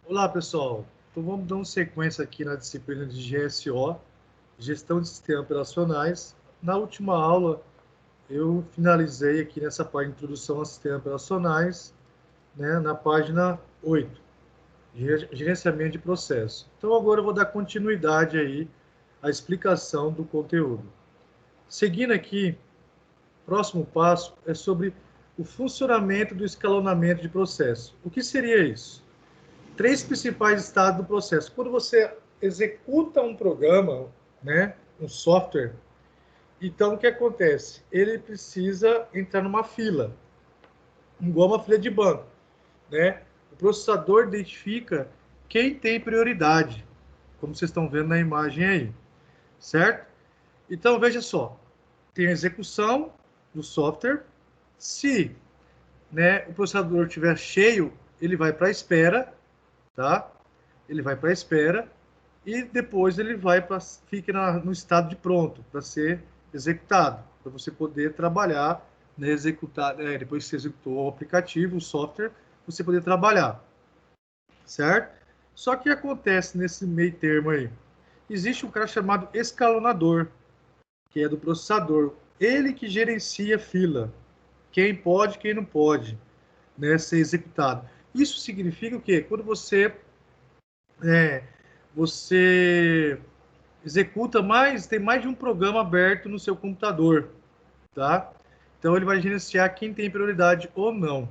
Olá, pessoal. Então, vamos dar uma sequência aqui na disciplina de GSO, Gestão de Sistemas Operacionais. Na última aula, eu finalizei aqui nessa parte de Introdução a Sistemas Operacionais, né, na página 8, Gerenciamento de Processo. Então, agora eu vou dar continuidade aí à explicação do conteúdo. Seguindo aqui, próximo passo é sobre o funcionamento do escalonamento de processo. O que seria isso? Três principais estados do processo. Quando você executa um programa, né, um software, então o que acontece? Ele precisa entrar numa fila, igual uma fila de banco, né? O processador identifica quem tem prioridade, como vocês estão vendo na imagem aí, certo? Então veja só, tem a execução do software. Se, né, o processador estiver cheio, ele vai para a espera, tá? Ele vai para a espera e depois ele vai para fica no estado de pronto para ser executado, para você poder trabalhar, né, executar, depois que você executou o aplicativo, o software, você poder trabalhar, certo? Só que acontece nesse meio termo aí, existe um cara chamado escalonador, que é do processador, ele que gerencia a fila, quem pode, quem não pode, né, ser executado. Isso significa o quê? Quando é, você executa mais, tem mais de um programa aberto no seu computador, tá? Então ele vai gerenciar quem tem prioridade ou não.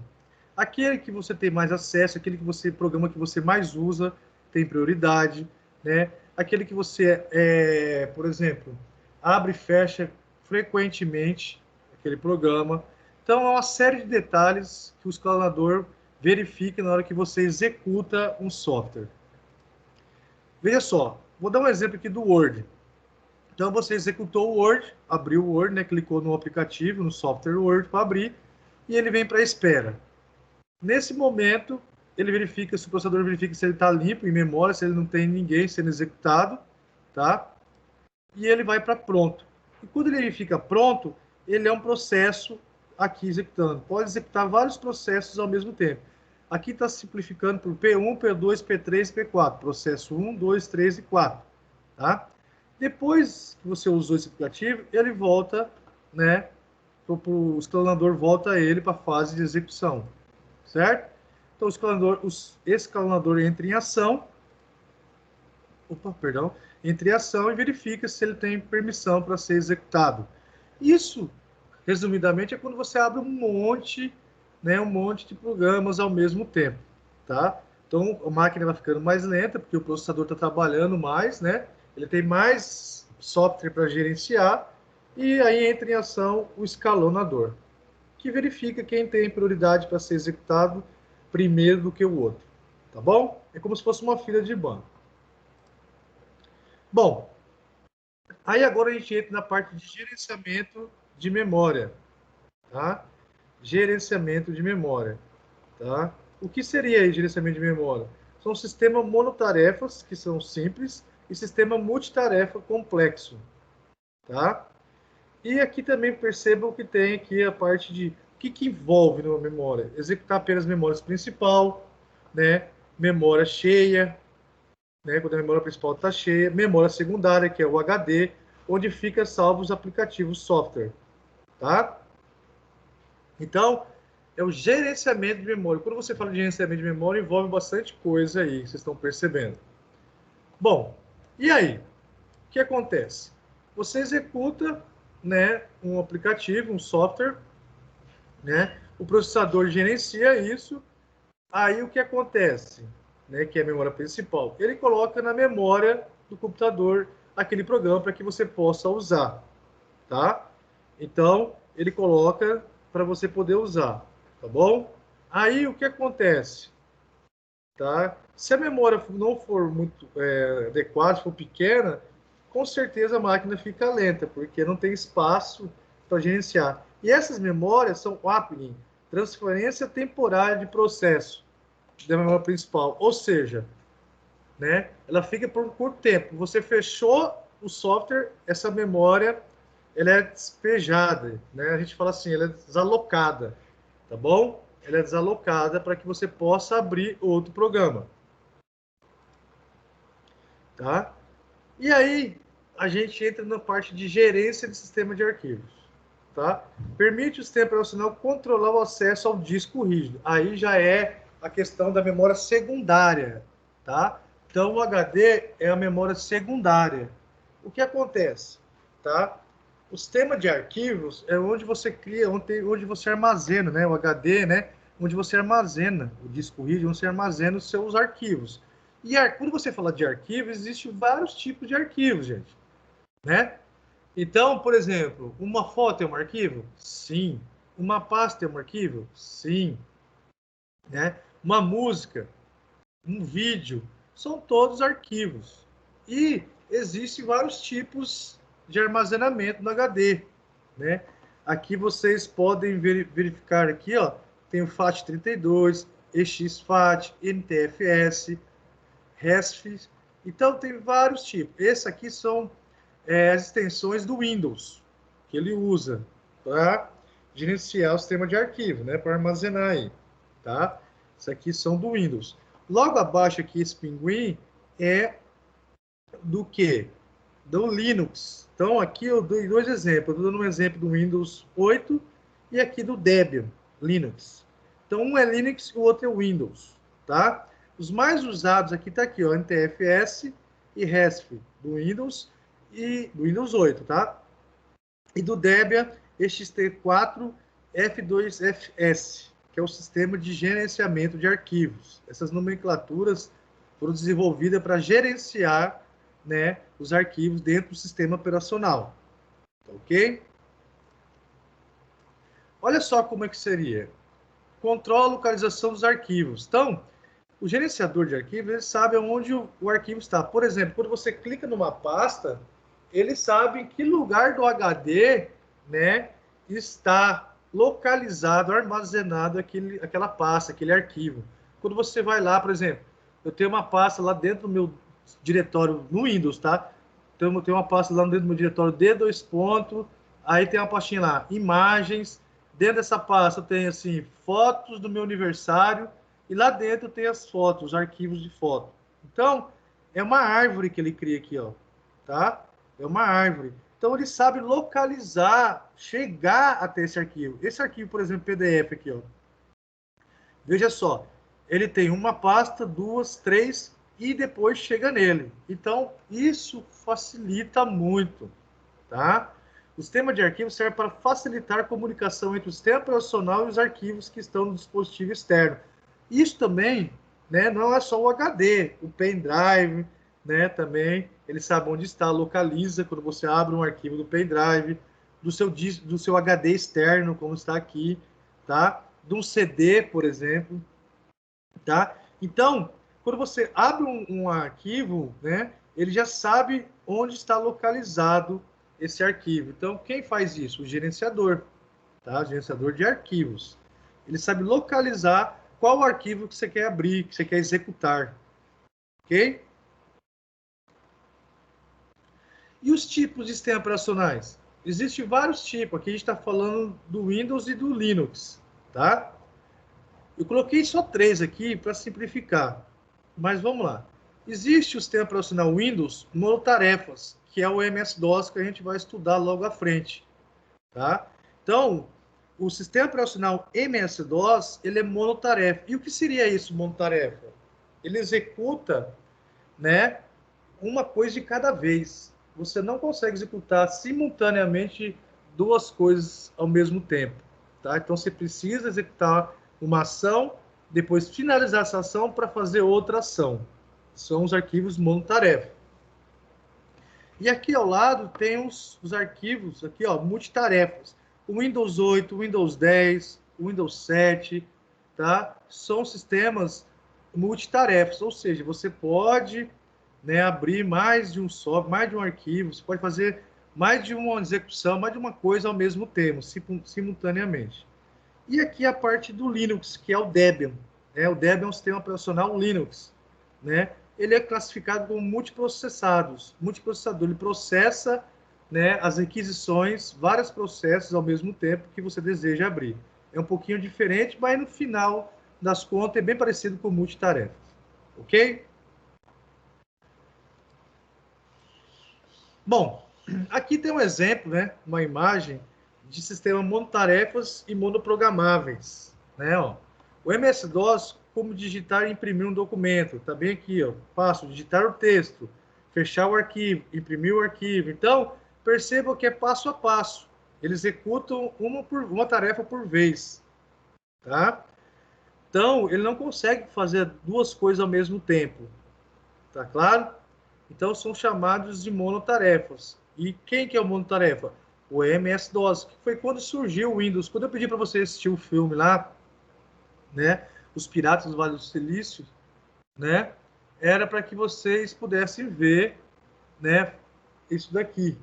Aquele que você tem mais acesso, aquele que você programa que você mais usa, tem prioridade, né? Aquele que você, por exemplo, abre e fecha frequentemente aquele programa. Então é uma série de detalhes que o escalonador verifica na hora que você executa um software. Veja só, vou dar um exemplo aqui do Word. Então você executou o Word, abriu o Word, né, clicou no aplicativo, no software Word para abrir, e ele vem para a espera. Nesse momento, ele verifica, se o processador verifica se ele está limpo em memória, se ele não tem ninguém sendo executado, tá? E ele vai para pronto. E quando ele fica pronto, ele é um processo aqui executando. Pode executar vários processos ao mesmo tempo. Aqui está simplificando por P1, P2, P3 e P4. Processo 1, 2, 3 e 4. Tá? Depois que você usou esse aplicativo, ele volta, né? O escalonador volta ele para a fase de execução, certo? Então o escalonador entra em ação, entra em ação e verifica se ele tem permissão para ser executado. Isso, resumidamente, é quando você abre um monte, né, um monte de programas ao mesmo tempo, tá? Então a máquina vai ficando mais lenta porque o processador está trabalhando mais, né? Ele tem mais software para gerenciar e aí entra em ação o escalonador, que verifica quem tem prioridade para ser executado primeiro do que o outro, tá bom? É como se fosse uma fila de banco. Bom, aí agora a gente entra na parte de gerenciamento de memória, tá? Gerenciamento de memória, tá? O que seria aí gerenciamento de memória? São sistemas monotarefas, que são simples, e sistema multitarefa complexo, tá? E aqui também percebam que tem aqui a parte de o que envolve numa memória. Executar apenas memória principal, né? Memória cheia, né? Quando a memória principal está cheia. Memória secundária, que é o HD, onde fica salvo os aplicativos software, tá? Então, é o gerenciamento de memória. Quando você fala de gerenciamento de memória, envolve bastante coisa aí, vocês estão percebendo. Bom, e aí? O que acontece? Você executa, né, um aplicativo, um software, né? O processador gerencia isso. Aí o que acontece, né, que é a memória principal? Ele coloca na memória do computador aquele programa para que você possa usar, tá? Então, ele coloca para você poder usar, tá bom? Aí o que acontece, tá? Se a memória não for muito adequada, for pequena, com certeza a máquina fica lenta, porque não tem espaço para gerenciar. E essas memórias são wrapping, transferência temporária de processo da memória principal, ou seja, né, ela fica por um curto tempo. Você fechou o software, essa memória ela é despejada, né? A gente fala assim, ela é desalocada, tá bom? Ela é desalocada para que você possa abrir outro programa, tá? E aí, a gente entra na parte de gerência de sistema de arquivos, tá? Permite o sistema operacional controlar o acesso ao disco rígido. Aí já é a questão da memória secundária, tá? Então, o HD é a memória secundária. O que acontece, tá? O sistema de arquivos é onde você cria, onde você armazena, né? O HD, né? Onde você armazena o disco rígido, onde você armazena os seus arquivos. E quando você fala de arquivo, existem vários tipos de arquivos, gente, né? Então, por exemplo, uma foto é um arquivo? Sim. Uma pasta é um arquivo? Sim. Né? Uma música, um vídeo, são todos arquivos. E existem vários tipos de armazenamento no HD, né? Aqui vocês podem verificar aqui, ó, tem o FAT32, EXFAT, NTFS, REST. Então tem vários tipos. Esse aqui são as extensões do Windows que ele usa para gerenciar o sistema de arquivo, né, para armazenar aí, tá? Isso aqui são do Windows. Logo abaixo aqui esse pinguim é do que? Do Linux. Então aqui eu dou dois exemplos. Eu estou dando um exemplo do Windows 8 e aqui do Debian Linux. Então um é Linux e o outro é Windows, tá? Os mais usados aqui tá aqui, ó, NTFS e REST do Windows e do Windows 8, tá? E do Debian XT4 F2FS, que é o sistema de gerenciamento de arquivos. Essas nomenclaturas foram desenvolvidas para gerenciar, né, os arquivos dentro do sistema operacional. Ok? Olha só como é que seria. Controla a localização dos arquivos. Então, o gerenciador de arquivos, ele sabe onde o arquivo está. Por exemplo, quando você clica numa pasta, ele sabe em que lugar do HD, né, está localizado, armazenado aquela pasta, aquele arquivo. Quando você vai lá, por exemplo, eu tenho uma pasta lá dentro do meu diretório no Windows, tá? Então, eu tenho uma pasta lá dentro do meu diretório D2 ponto, aí tem uma pastinha lá, imagens. Dentro dessa pasta tem assim, fotos do meu aniversário, e lá dentro tem as fotos, os arquivos de foto. Então, é uma árvore que ele cria aqui, ó, tá? É uma árvore. Então, ele sabe localizar, chegar até esse arquivo. Esse arquivo, por exemplo, PDF aqui, ó. Veja só, ele tem uma pasta, duas, três, e depois chega nele. Então, isso facilita muito, tá? O sistema de arquivos serve para facilitar a comunicação entre o sistema operacional e os arquivos que estão no dispositivo externo. Isso também, né, não é só o HD, o pendrive, né, também, ele sabe onde está, localiza quando você abre um arquivo do pendrive, do seu HD externo, como está aqui, tá? De um CD, por exemplo, tá? Então, quando você abre um arquivo, né, ele já sabe onde está localizado esse arquivo. Então, quem faz isso? O gerenciador, tá? O gerenciador de arquivos. Ele sabe localizar qual arquivo que você quer abrir, que você quer executar, ok? E os tipos de sistemas operacionais? Existem vários tipos. Aqui a gente está falando do Windows e do Linux, tá? Eu coloquei só três aqui para simplificar, mas vamos lá. Existe o sistema operacional Windows monotarefas, que é o MS-DOS que a gente vai estudar logo à frente, tá? Então, o sistema operacional MS-DOS, ele é monotarefa. E o que seria isso, monotarefa? Ele executa, né, uma coisa de cada vez. Você não consegue executar simultaneamente duas coisas ao mesmo tempo, tá? Então você precisa executar uma ação, depois finalizar essa ação para fazer outra ação. São os arquivos monotarefa. E aqui ao lado tem os arquivos aqui, ó, multitarefas. O Windows 8, o Windows 10, o Windows 7, tá? São sistemas multitarefas, ou seja, você pode, né, abrir mais de um software, mais de um arquivo, você pode fazer mais de uma execução, mais de uma coisa ao mesmo tempo, simultaneamente. E aqui a parte do Linux, que é o Debian. Né? O Debian é um sistema operacional Linux. Né? Ele é classificado como multiprocessador. Ele processa, né, as requisições, vários processos ao mesmo tempo que você deseja abrir. É um pouquinho diferente, mas no final das contas é bem parecido com multitarefas. Ok? Bom, aqui tem um exemplo, né? Uma imagem de sistema monotarefas e monoprogramáveis, né? Ó, o MS-DOS, como digitar e imprimir um documento, tá bem aqui, ó. Passo, digitar o texto, fechar o arquivo, imprimir o arquivo. Então, percebam que é passo a passo. Eles executam uma tarefa por vez, tá? Então, ele não consegue fazer duas coisas ao mesmo tempo, tá claro? Então, são chamados de monotarefas. E quem que é o monotarefa? O MS-DOS, que foi quando surgiu o Windows. Quando eu pedi para você assistir o filme lá, né, Os Piratas do Vale do Silício, né, era para que vocês pudessem ver, né, isso daqui,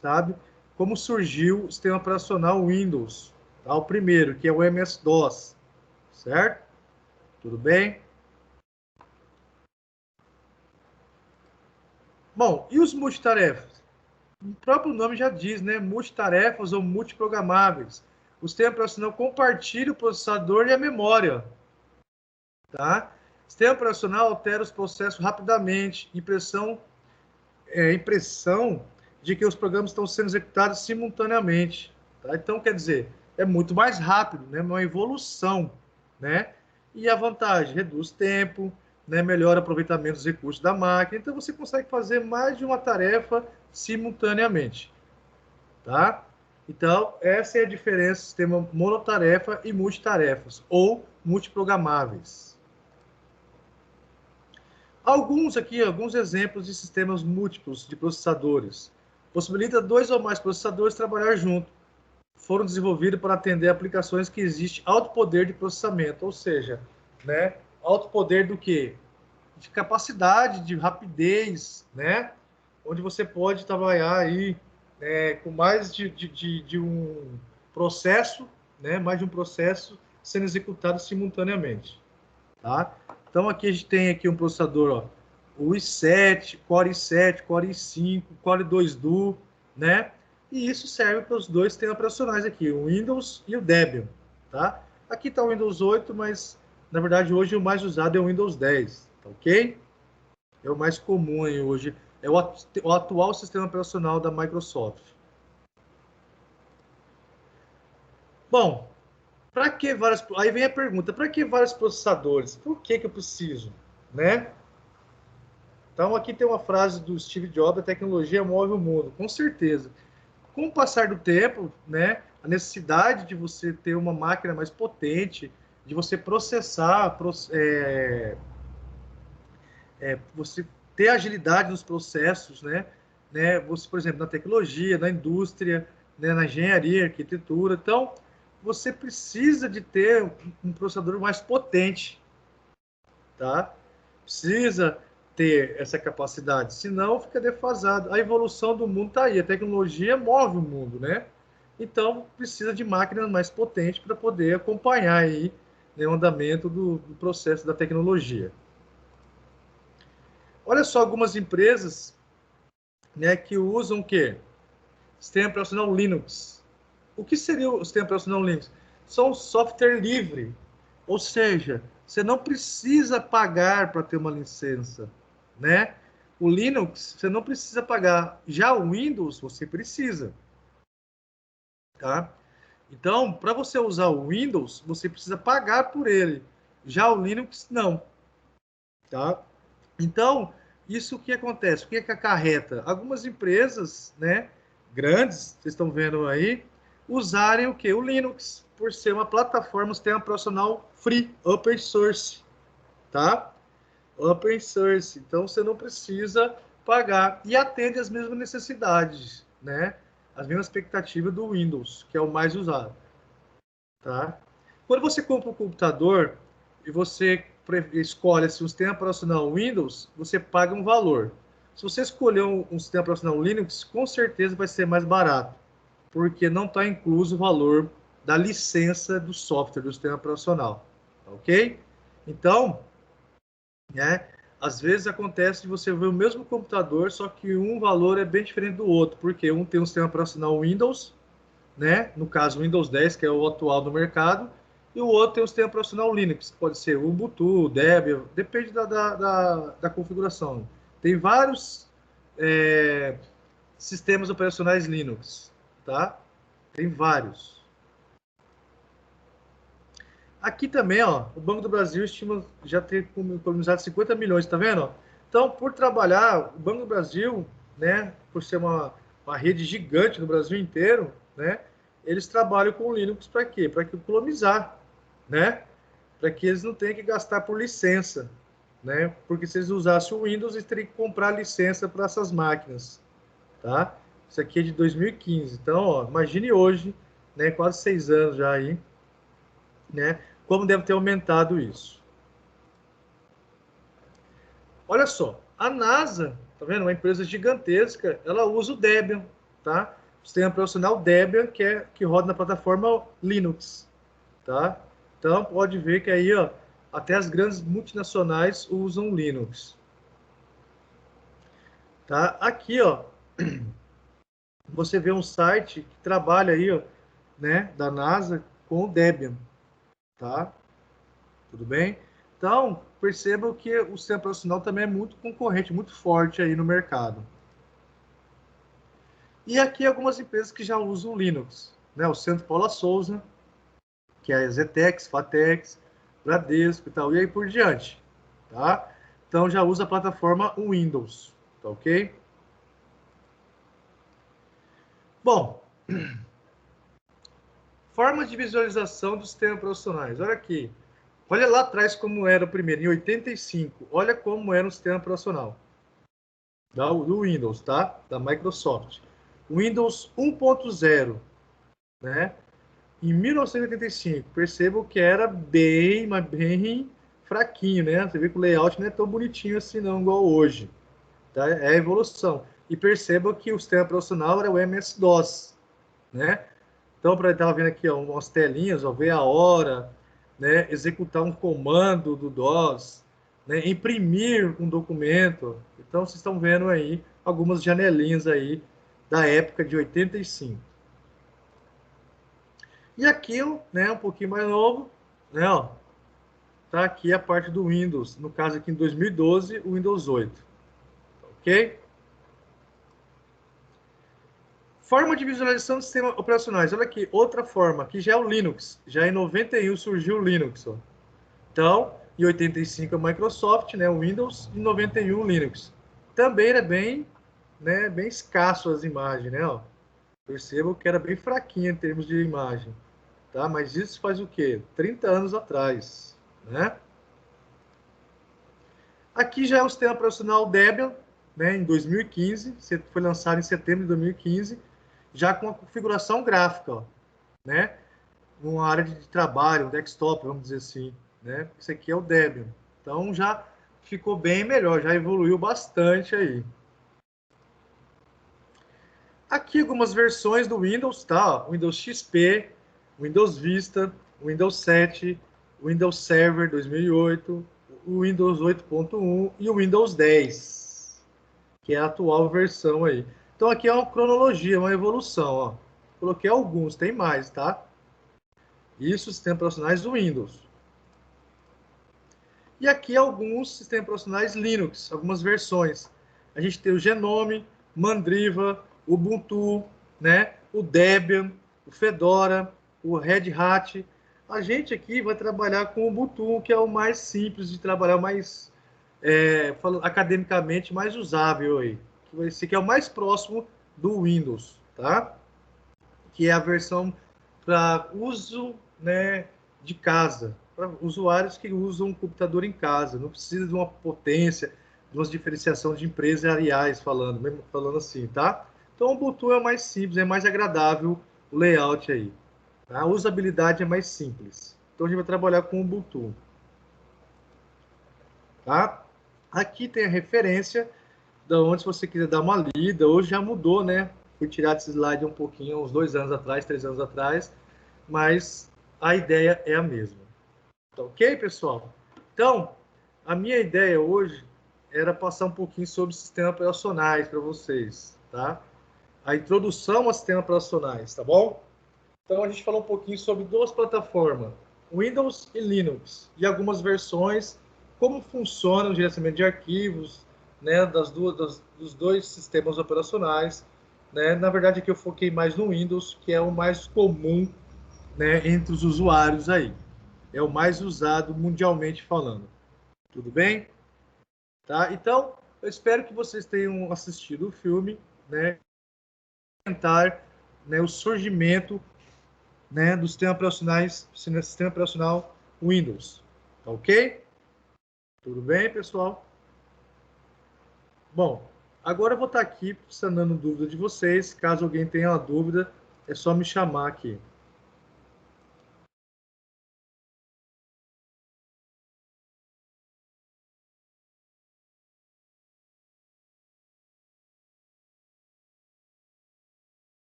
sabe? Como surgiu o sistema operacional Windows, tá? O primeiro, que é o MS-DOS, certo? Tudo bem? Bom, e os multitarefas? O próprio nome já diz, né? Multitarefas ou multiprogramáveis. O sistema operacional compartilha o processador e a memória, tá? O sistema operacional altera os processos rapidamente, impressão de que os programas estão sendo executados simultaneamente, tá? Então, quer dizer, é muito mais rápido, né? Uma evolução, né? E a vantagem, reduz tempo, né? Melhora o aproveitamento dos recursos da máquina. Então, você consegue fazer mais de uma tarefa simultaneamente. Tá? Então, essa é a diferença do sistema monotarefa e multitarefas, ou multiprogramáveis. Alguns exemplos de sistemas múltiplos de processadores. Possibilita dois ou mais processadores trabalhar junto. Foram desenvolvidos para atender aplicações que existe alto poder de processamento, ou seja, né, alto poder do quê? De capacidade, de rapidez, né? Onde você pode trabalhar aí com mais de um processo, né? Mais de um processo sendo executado simultaneamente, tá? Então aqui a gente tem aqui um processador, ó, o i7, Core i7, Core i5, Core 2 Duo, né? E isso serve para os dois sistemas operacionais aqui, o Windows e o Debian, tá? Aqui está o Windows 8, mas na verdade hoje o mais usado é o Windows 10, tá ok? É o mais comum aí hoje, é o atual sistema operacional da Microsoft. Bom, para que vários. Aí vem a pergunta: para que vários processadores? Por que eu preciso? Né? Então, aqui tem uma frase do Steve Jobs: a tecnologia move o mundo. Com certeza. Com o passar do tempo, né, a necessidade de você ter uma máquina mais potente, de você processar, você ter agilidade nos processos, né? Você, por exemplo, na tecnologia, na indústria, né, na engenharia, arquitetura. Então, você precisa de ter um processador mais potente, tá? Precisa ter essa capacidade, senão fica defasado. A evolução do mundo está aí, a tecnologia move o mundo, né? Então, precisa de máquinas mais potentes para poder acompanhar aí, né, o andamento do processo da tecnologia. Olha só algumas empresas, né, que usam o quê? Sistema operacional Linux. O que seria o sistema operacional Linux? São software livre, ou seja, você não precisa pagar para ter uma licença, né? O Linux você não precisa pagar, já o Windows você precisa, tá? Então, para você usar o Windows, você precisa pagar por ele. Já o Linux não, tá? Então, isso que acontece? O que é que acarreta? Algumas empresas, né, grandes, vocês estão vendo aí, usarem o que? O Linux, por ser uma plataforma, um sistema profissional free, open source, tá? Open source. Então, você não precisa pagar e atende às mesmas necessidades, né? As mesmas expectativas do Windows, que é o mais usado, tá? Quando você compra um computador e você escolhe assim, um sistema operacional Windows, você paga um valor. Se você escolher um sistema operacional Linux, com certeza vai ser mais barato, porque não está incluso o valor da licença do software do sistema operacional, ok? Então, né, às vezes acontece de você ver o mesmo computador, só que um valor é bem diferente do outro, porque um tem um sistema operacional Windows, né? No caso, o Windows 10, que é o atual do mercado, e o outro tem o sistema profissional Linux, pode ser o Ubuntu, o Debian, depende da configuração. Tem vários sistemas operacionais Linux, tá? Tem vários. Aqui também, ó, o Banco do Brasil estima já ter economizado 50 milhões, tá vendo? Então, por trabalhar, o Banco do Brasil, né, por ser uma rede gigante no Brasil inteiro, né, eles trabalham com o Linux para quê? Para economizar, né? Para que eles não tenham que gastar por licença, né? Porque se eles usassem o Windows, eles teriam que comprar licença para essas máquinas, tá? Isso aqui é de 2015. Então, ó, imagine hoje, né, quase 6 anos já aí, né? Como deve ter aumentado isso. Olha só, a NASA, tá vendo? Uma empresa gigantesca, ela usa o Debian, tá? O sistema operacional Debian, que roda na plataforma Linux, tá? Então, pode ver que aí, ó, até as grandes multinacionais usam Linux. Tá? Aqui, ó, você vê um site que trabalha aí, ó, né, da NASA com o Debian, tá? Tudo bem? Então, percebam que o sistema operacional também é muito concorrente, muito forte aí no mercado. E aqui algumas empresas que já usam Linux, né? O Centro Paula Souza, que é a Zetex, Fatex, Bradesco e tal, e aí por diante, tá? Então já usa a plataforma Windows, tá ok? Bom, forma de visualização dos sistemas operacionais. Olha aqui. Olha lá atrás como era o primeiro, em 85. Olha como era o sistema operacional do Windows, tá? Da Microsoft. Windows 1.0, né? Em 1985, percebam que era bem, mas bem fraquinho, né? Você vê que o layout não é tão bonitinho assim não, igual hoje. Tá? É a evolução. E percebam que o sistema operacional era o MS-DOS, né? Então, para estar vendo aqui, ó, umas telinhas, ó, ver a hora, né? Executar um comando do DOS, né? Imprimir um documento. Então, vocês estão vendo aí algumas janelinhas aí da época de 85. E aqui, né, um pouquinho mais novo, né, ó, tá aqui a parte do Windows, no caso aqui em 2012, o Windows 8, ok? Forma de visualização de sistemas operacionais, olha aqui, outra forma, que já é o Linux, já em 91 surgiu o Linux, ó. Então, em 85 a Microsoft, né, o Windows, em 91 o Linux. Também era bem, né, bem escasso as imagens, né, ó. Percebam que era bem fraquinho em termos de imagem, tá? Mas isso faz o quê? 30 anos atrás, né? Aqui já é o sistema operacional Debian, né, em 2015, foi lançado em setembro de 2015, já com a configuração gráfica, ó, né? Uma área de trabalho, um desktop, vamos dizer assim, né? Isso aqui é o Debian. Então já ficou bem melhor, já evoluiu bastante aí. Aqui algumas versões do Windows, tá? Windows XP, Windows Vista, Windows 7, Windows Server 2008, o Windows 8.1 e o Windows 10, que é a atual versão aí. Então aqui é uma cronologia, uma evolução, ó. Coloquei alguns, tem mais, tá? Isso, sistemas operacionais do Windows. E aqui alguns sistemas operacionais Linux, algumas versões. A gente tem o Genome, Mandriva, Ubuntu, né? O Debian, o Fedora, o Red Hat. A gente aqui vai trabalhar com o Ubuntu, que é o mais simples de trabalhar, o mais academicamente mais usável aí. Esse aqui é o mais próximo do Windows, tá? Que é a versão para uso, né, de casa, para usuários que usam um computador em casa, não precisa de uma potência, de uma diferenciação de empresariais falando, mesmo falando assim, tá? Então o Ubuntu é mais simples, é mais agradável o layout aí. Tá? A usabilidade é mais simples. Então a gente vai trabalhar com o Ubuntu. Tá? Aqui tem a referência da onde, se você quiser dar uma lida, hoje já mudou, né? Fui tirar esse slide um pouquinho, uns 2 anos atrás, 3 anos atrás, mas a ideia é a mesma. Tá ok, pessoal? Então, a minha ideia hoje era passar um pouquinho sobre sistemas operacionais para vocês, tá? A introdução a sistemas operacionais, tá bom? Então, a gente falou um pouquinho sobre duas plataformas, Windows e Linux, e algumas versões, como funciona o gerenciamento de arquivos, né, dos dois sistemas operacionais, né? Na verdade, aqui eu foquei mais no Windows, que é o mais comum, né, entre os usuários aí. É o mais usado mundialmente falando. Tudo bem? Tá? Então, eu espero que vocês tenham assistido o filme, né? Tentar, né, o surgimento, né, do sistema operacional Windows. Tá ok? Tudo bem, pessoal? Bom, agora eu vou estar aqui sanando dúvida de vocês. Caso alguém tenha uma dúvida, é só me chamar aqui.